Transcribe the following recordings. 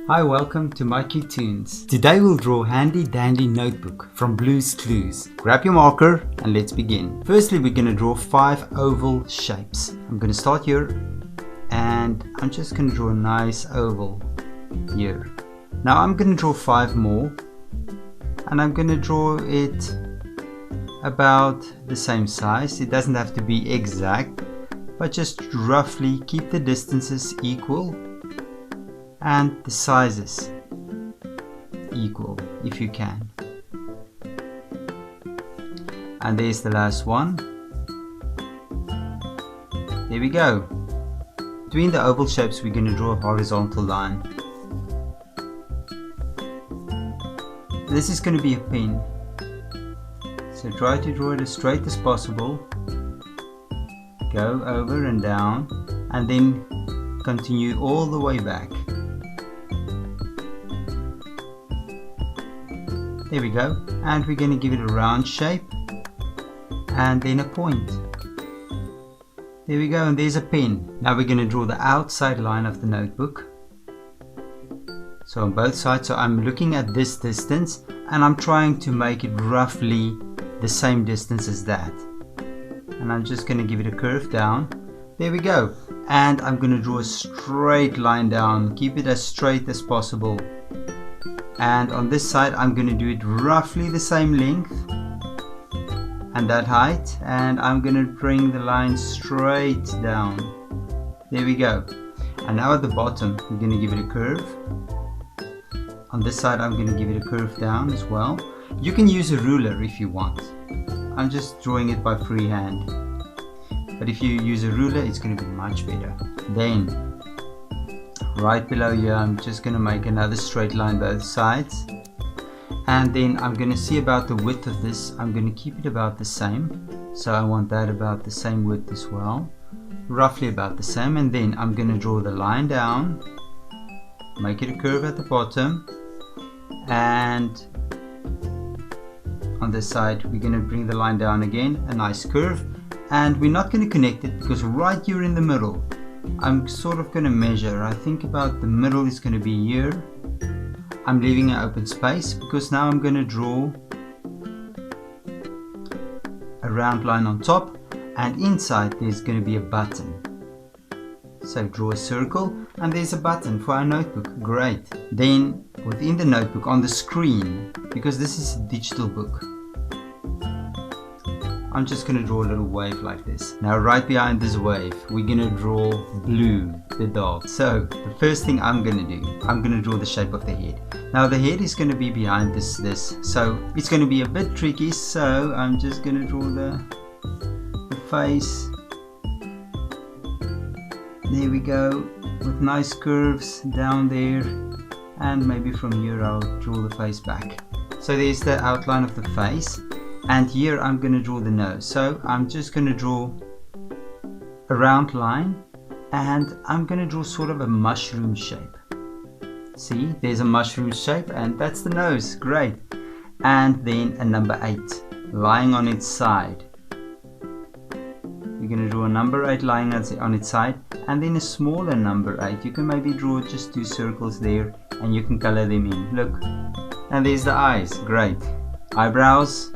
Hi, welcome to mycutetoons. Today we'll draw a handy dandy notebook from Blue's Clues. Grab your marker and let's begin. Firstly, we're going to draw 5 oval shapes. I'm going to start here and I'm just going to draw a nice oval here. Now I'm going to draw 5 more and I'm going to draw it about the same size. It doesn't have to be exact, but just roughly keep the distances equal and the sizes equal if you can. And there's the last one. There we go. Between the oval shapes we're going to draw a horizontal line. This is going to be a pen, so try to draw it as straight as possible. Go over and down and then continue all the way back. There we go, and we're going to give it a round shape and then a point. There we go, and there's a pen. Now we're going to draw the outside line of the notebook. So on both sides, so I'm looking at this distance and I'm trying to make it roughly the same distance as that. And I'm just going to give it a curve down. There we go, and I'm going to draw a straight line down. Keep it as straight as possible. And on this side I'm going to do it roughly the same length and that height, and I'm going to bring the line straight down. There we go. And now at the bottom we're going to give it a curve. On this side I'm going to give it a curve down as well. You can use a ruler if you want. I'm just drawing it by freehand, but if you use a ruler it's going to be much better. Then right below here I'm just going to make another straight line both sides, and then I'm going to see about the width of this. I'm going to keep it about the same, so I want that about the same width as well, roughly about the same. And then I'm going to draw the line down, make it a curve at the bottom, and on this side we're going to bring the line down again, a nice curve, and we're not going to connect it because right here in the middle I'm sort of going to measure. I think about the middle is going to be here. I'm leaving an open space because now I'm going to draw a round line on top, and inside there's going to be a button. So draw a circle and there's a button for our notebook. Great. Then within the notebook on the screen, because this is a digital book, I'm just going to draw a little wave like this. Now right behind this wave we're going to draw Blue, the dog. So the first thing I'm going to do, I'm going to draw the shape of the head. Now the head is going to be behind this, so it's going to be a bit tricky, so I'm just going to draw the face. There we go, with nice curves down there, and maybe from here I'll draw the face back. So there's the outline of the face. And here I'm going to draw the nose. So I'm just going to draw a round line, and I'm going to draw sort of a mushroom shape. See, there's a mushroom shape, and that's the nose. Great. And then a number 8 lying on its side. You're going to draw a number 8 lying on its side, and then a smaller number 8. You can maybe draw just 2 circles there and you can color them in. Look, and there's the eyes. Great. Eyebrows.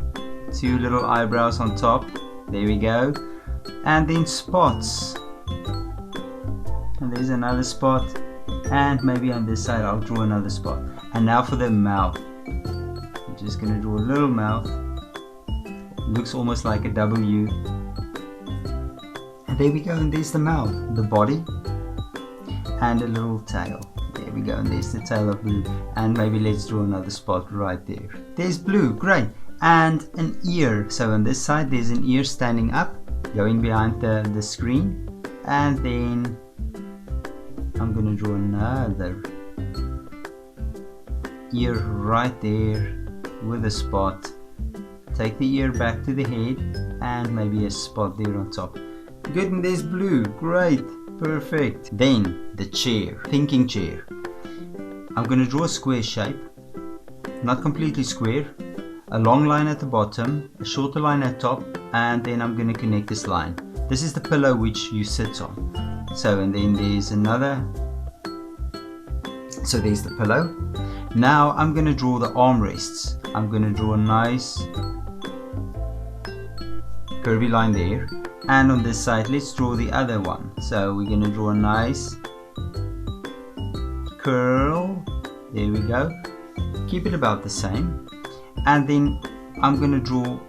2 little eyebrows on top. There we go. And then spots. And there's another spot. And maybe on this side I'll draw another spot. And now for the mouth. I'm just going to draw a little mouth. Looks almost like a W. And there we go. And there's the mouth. The body. And a little tail. There we go. And there's the tail of Blue. And maybe let's draw another spot right there. There's Blue. Great. And an ear. So on this side there's an ear standing up, going behind the screen, and then I'm going to draw another ear right there with a spot. Take the ear back to the head and maybe a spot there on top. Good, and there's Blue. Great, perfect. Then the chair, thinking chair. I'm going to draw a square shape, not completely square. A long line at the bottom, a shorter line at top, and then I'm going to connect this line. This is the pillow which you sit on. So, and then there's another So there's the pillow. Now I'm going to draw the armrests. I'm going to draw a nice curvy line there, and on this side let's draw the other one. So we're going to draw a nice curl. There we go. Keep it about the same, and then I'm going to draw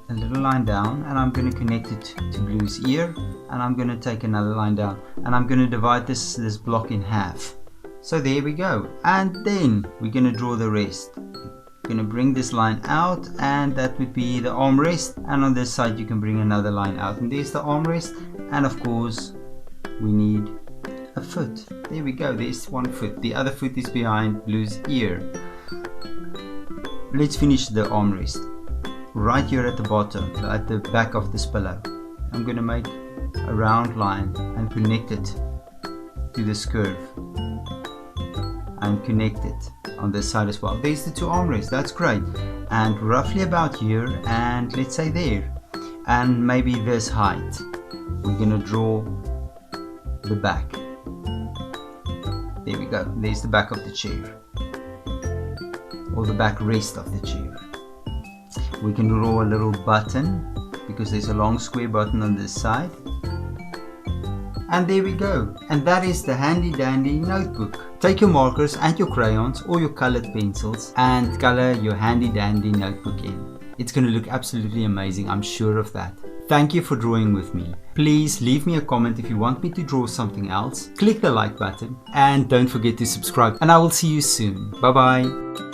a little line down, and I'm going to connect it to Blue's ear, and I'm going to take another line down, and I'm going to divide this block in half. So there we go, and then we're going to draw the rest. We're going to bring this line out, and that would be the armrest, and on this side you can bring another line out, and there's the armrest, and of course we need a foot. There we go, there's one foot. The other foot is behind Blue's ear. Let's finish the armrest. Right here at the bottom, at the back of this pillow, I'm going to make a round line and connect it to this curve, and connect it on this side as well. There's the two armrests, that's great. And roughly about here, and let's say there, and maybe this height, we're going to draw the back. There we go, there's the back of the chair, or the backrest of the chair. We can draw a little button, because there's a long square button on this side. And there we go. And that is the handy dandy notebook. Take your markers and your crayons or your colored pencils and color your handy dandy notebook in. It's going to look absolutely amazing, I'm sure of that. Thank you for drawing with me. Please leave me a comment if you want me to draw something else. Click the like button and don't forget to subscribe, and I will see you soon. Bye bye.